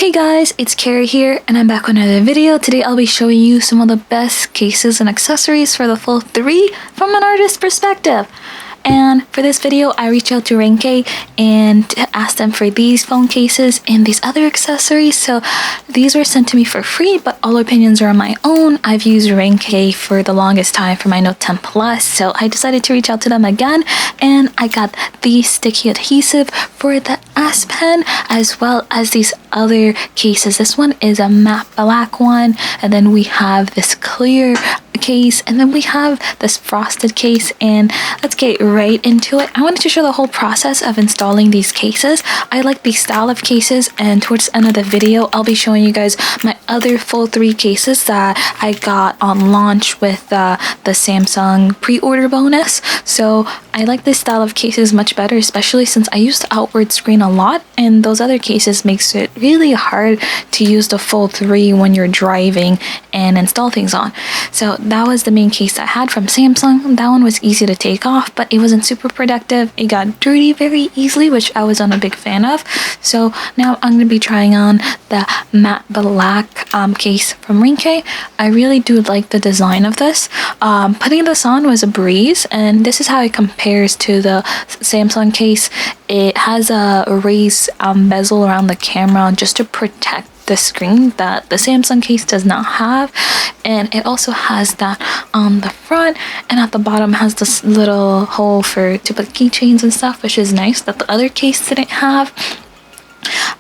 Hey guys, it's Carrie here and I'm back with another video. Today I'll be showing you some of the best cases and accessories for the Fold 3 from an artist's perspective. And for this video, I reached out to Ringke and asked them for these phone cases and these other accessories. So these were sent to me for free, but all opinions are on my own. I've used Ringke for the longest time for my Note 10 Plus, so I decided to reach out to them again. And I got the sticky adhesive for the Spen, as well as these other cases. This one is a matte black one, and then we have this clear case, and then we have this frosted case. And let's get right into it. I wanted to show the whole process of installing these cases. I like these style of cases, and towards the end of the video I'll be showing you guys my other Fold 3 cases that I got on launch with the Samsung pre-order bonus. So I like this style of cases much better, especially since I use the outward screen a lot, and those other cases makes it really hard to use the Fold 3 when you're driving and install things on. So that was the main case I had from Samsung. That one was easy to take off, but it wasn't super productive. It got dirty very easily, which I wasn't a big fan of. So now I'm going to be trying on the matte black case from Ringke. I really do like the design of this. Putting this on was a breeze, and this is how it compares to the Samsung case. It has a raised bezel around the camera just to protect the screen that the Samsung case does not have, and it also has that on the front, and at the bottom has this little hole to put keychains and stuff, which is nice that the other case didn't have.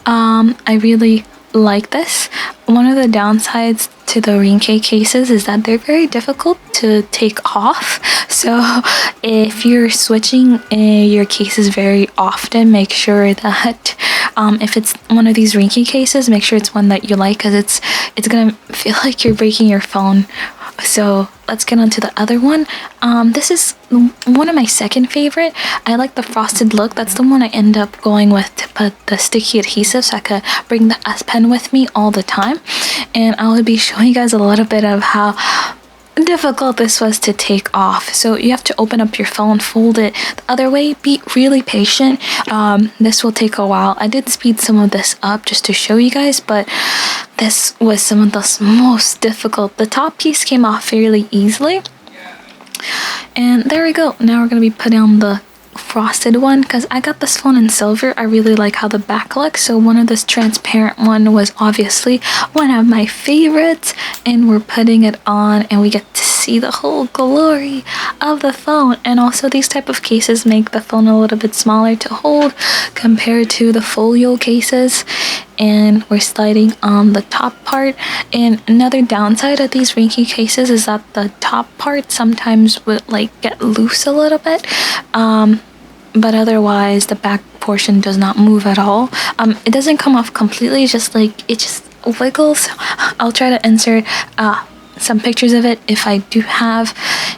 I really like this. One of the downsides to the Ringke cases is that they're very difficult to take off. So if you're switching your cases very often, make sure that if it's one of these Ringke cases, make sure it's one that you like, because it's gonna feel like you're breaking your phone. So let's get on to the other one. This is one of my second favorite. I like the frosted look. That's the one I end up going with to put the sticky adhesive, so I could bring the S Pen with me all the time. And I will be showing you guys a little bit of how difficult this was to take off. So you have to open up your phone, fold it the other way, be really patient. This will take a while. I did speed some of this up just to show you guys, but this was some of the most difficult. The top piece came off fairly easily, and there we go. Now we're going to be putting on the frosted one, because I got this phone in silver. I really like how the back looks, so one of this transparent one was obviously one of my favorites, and we're putting it on and we get to see the whole glory of the phone. And also these type of cases make the phone a little bit smaller to hold compared to the folio cases. And we're sliding on the top part. And another downside of these Ringke cases is that the top part sometimes would like get loose a little bit, but otherwise the back portion does not move at all. It doesn't come off completely, just like it just wiggles. I'll try to insert some pictures of it if I do have.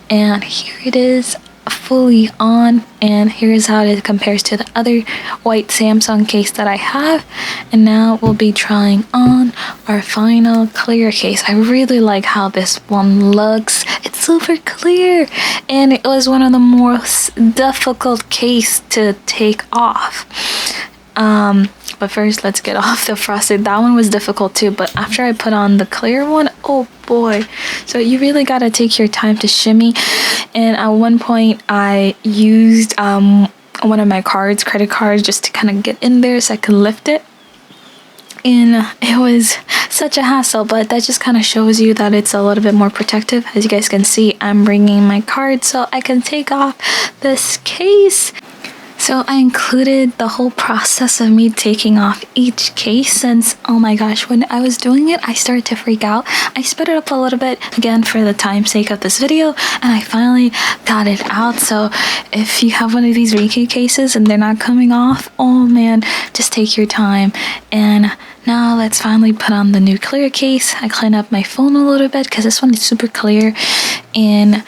And here it is, fully on, and here's how it compares to the other white Samsung case that I have. And now we'll be trying on our final clear case. I really like how this one looks. It's super clear, and it was one of the most difficult case to take off. But first, let's get off the frosted. That one was difficult too, but after I put on the clear one, oh boy. So you really gotta take your time to shimmy. And at one point I used one of my credit cards, just to kind of get in there so I could lift it. And it was such a hassle, but that just kind of shows you that it's a little bit more protective. As you guys can see, I'm bringing my card so I can take off this case. So I included the whole process of me taking off each case, since, oh my gosh, when I was doing it, I started to freak out. I sped it up a little bit, again, for the time's sake of this video, and I finally got it out. So if you have one of these Ringke cases and they're not coming off, oh man, just take your time. And now let's finally put on the new clear case. I clean up my phone a little bit because this one is super clear, and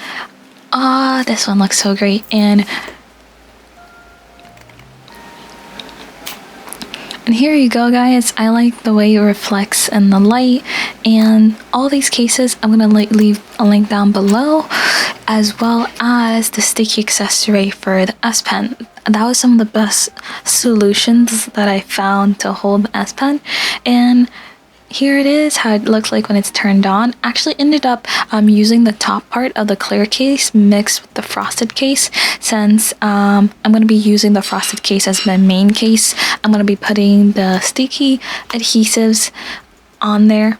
this one looks so great. And And here you go, guys. I like the way it reflects in the light. And all these cases, I'm gonna leave a link down below, as well as the sticky accessory for the S Pen. That was some of the best solutions that I found to hold the S Pen. And here it is, how it looks like when it's turned on. Actually ended up using the top part of the clear case mixed with the frosted case. Since I'm going to be using the frosted case as my main case, I'm going to be putting the sticky adhesives on there.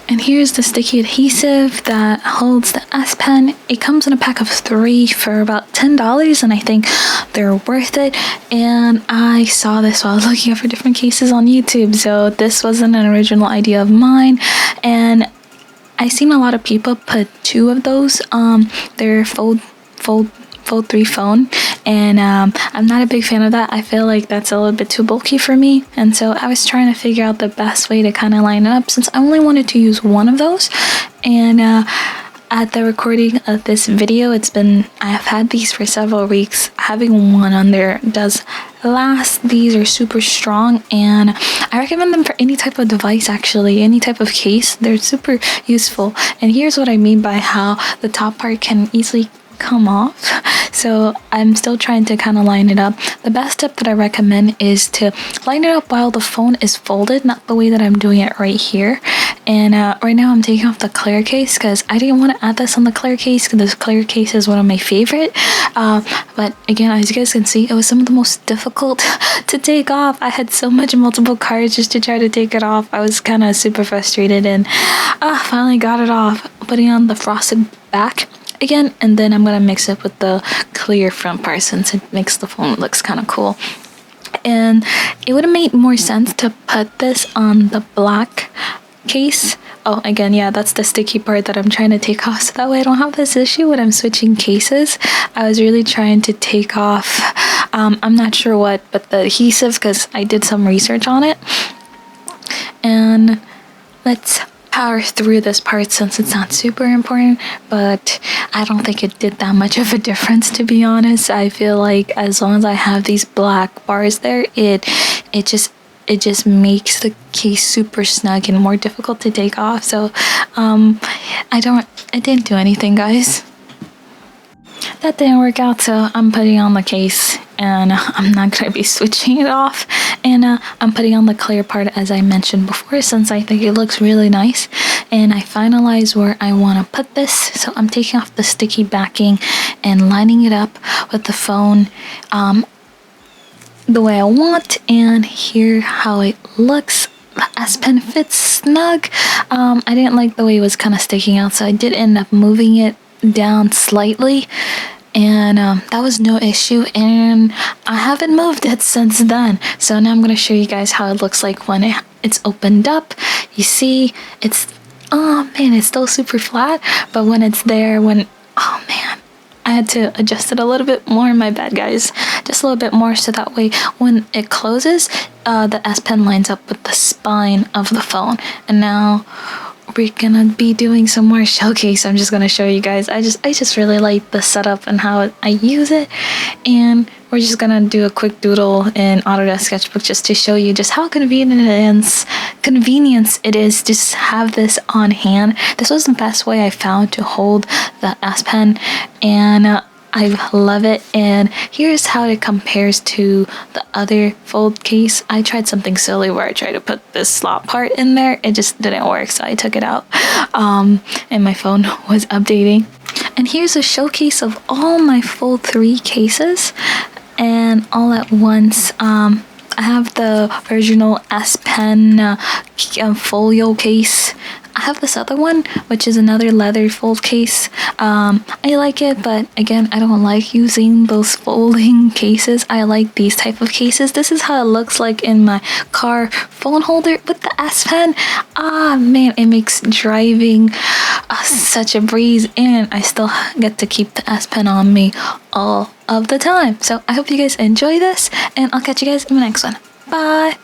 And here's the sticky adhesive that holds the S Pen. It comes in a pack of 3 for about $10, and I think they're worth it. And I saw this while I was looking up for different cases on YouTube, so this wasn't an original idea of mine. And I've seen a lot of people put 2 of those. They're fold 3 phone, and I'm not a big fan of that. I feel like that's a little bit too bulky for me, and so I was trying to figure out the best way to kind of line it up, since I only wanted to use one of those. And at the recording of this video, I have had these for several weeks. Having one on there does last. These are super strong, and I recommend them for any type of device, actually, any type of case. They're super useful. And here's what I mean by how the top part can easily come off. So I'm still trying to kind of line it up. The best step that I recommend is to line it up while the phone is folded, not the way that I'm doing it right here. And right now I'm taking off the clear case because I didn't want to add this on the clear case, because this clear case is one of my favorite. But again, as you guys can see, it was some of the most difficult to take off. I had so much multiple cards just to try to take it off. I was kind of super frustrated, and finally got it off. Putting on the frosted back again, and then I'm gonna mix it with the clear front part, since it makes the phone looks kind of cool. And it would have made more sense to put this on the black case. Oh, again, yeah, that's the sticky part that I'm trying to take off, so that way I don't have this issue when I'm switching cases. I was really trying to take off I'm not sure what, but the adhesive, because I did some research on it. And let's power through this part, since it's not super important, but I don't think it did that much of a difference, to be honest. I feel like as long as I have these black bars there, it just makes the case super snug and more difficult to take off. So it didn't do anything, guys. That didn't work out, so I'm putting on the case, and I'm not gonna be switching it off. And I'm putting on the clear part, as I mentioned before, since I think it looks really nice. And I finalized where I want to put this, so I'm taking off the sticky backing and lining it up with the phone the way I want. And here how it looks. The S Pen fits snug. I didn't like the way it was kind of sticking out, so I did end up moving it down slightly, and that was no issue, and I haven't moved it since then. So now I'm going to show you guys how it looks like when it's opened up. You see, oh man, it's still super flat, but when it's there, oh man, I had to adjust it a little bit more. My bad, guys, just a little bit more, so that way when it closes, the S Pen lines up with the spine of the phone. And now we're gonna be doing some more showcase. I'm just gonna show you guys. I just really like the setup and how I use it, and we're just gonna do a quick doodle in Autodesk Sketchbook just to show you just how convenience it is to just have this on hand. This was the best way I found to hold the S Pen, and I love it. And here's how it compares to the other fold case. I tried something silly where I tried to put this slot part in there. It just didn't work, so I took it out, and my phone was updating. And here's a showcase of all my Fold 3 cases, and all at once. I have the original S Pen folio case. I have this other one, which is another leather fold case. I like it, but again, I don't like using those folding cases. I like these type of cases. This is how it looks like in my car phone holder with the S Pen. Man, it makes driving such a breeze, and I still get to keep the S Pen on me all of the time. So I hope you guys enjoy this, and I'll catch you guys in the next one. Bye!